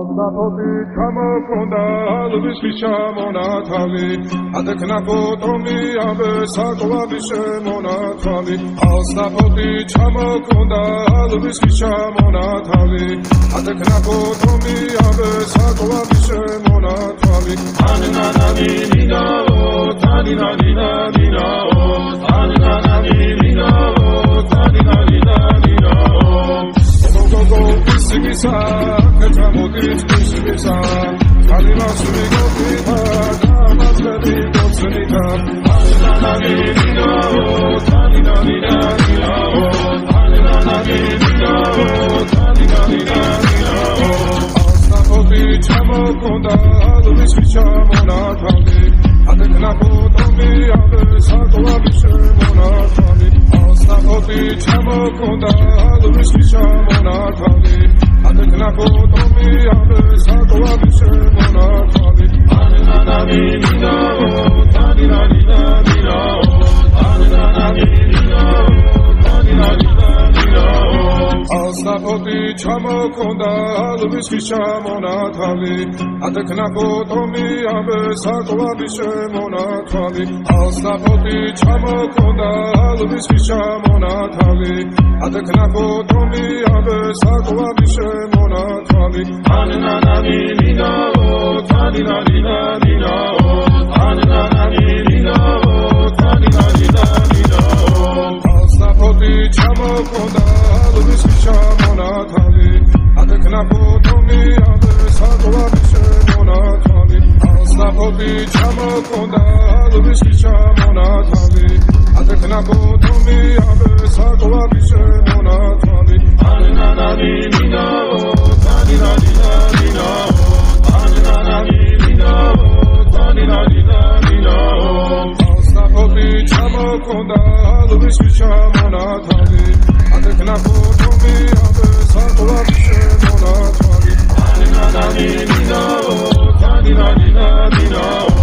Alsapoti ჩამოქონდა ალვის შემონათალი ადექნა ფოტომი ამბე საკვების შემონათალი Alsapoti ჩამოქონდა ალვის შემონათალი ადექნა ფოტომი ამბე საკვების შემონათალი ანანანი მინაო თანინანი ნანინაო ანანანი მინაო თანინანი ნანინაო Singisa, Katamodis, Singisa, Kalimas, Rigopita, Kamatari, Gotsika, Alinani, Taninani, Alsapoti, Chamokonda, Luis Chamonatali, Adeknapo, Tomi, Abe, Sakwa, Bishemonatali, Alsapoti, Chamokonda, Luis Chamonatali, Adeknapo, Tomi, Abe, Sakwa, Bishemonatali, Alinani, Nidao, Taninani, Nidao, Alinani, Nidao, Taninani, Nidao, Alsapoti, Chamokonda, Luis Chamonatali, Adeknapo, Tomi, Abe, Sakwa, Bishemonatali, Alsapoti, Chamokonda, Luis Chamonatali, Adeknapo, Tomi, Abe, Sakwa, Bishemonatali, Alinani, Nidao, Taninani, Nidao, Alinani, Nidao, Taninani, Nidao, Alsapoti, Chamokonda, Luis Chamonatali, Adeknapo, Tomi, Abe, Sakwa, Bishemonatali, Alsapoti, Chamokonda, Luis Chamonatali, Adeknapo, Tomi, Abe, Sakwa, Bishemonatali, Alinani, Nidao, Taninani, Nidao, Alinani, Nidao, Taninani, Nidao, Alsapoti, Chamokonda, Luis Chamonatali, Adeknapo, Tomi, Abe, Sakwa, Bishemonatali, Alinani, Nidao, Taninani, Nidao.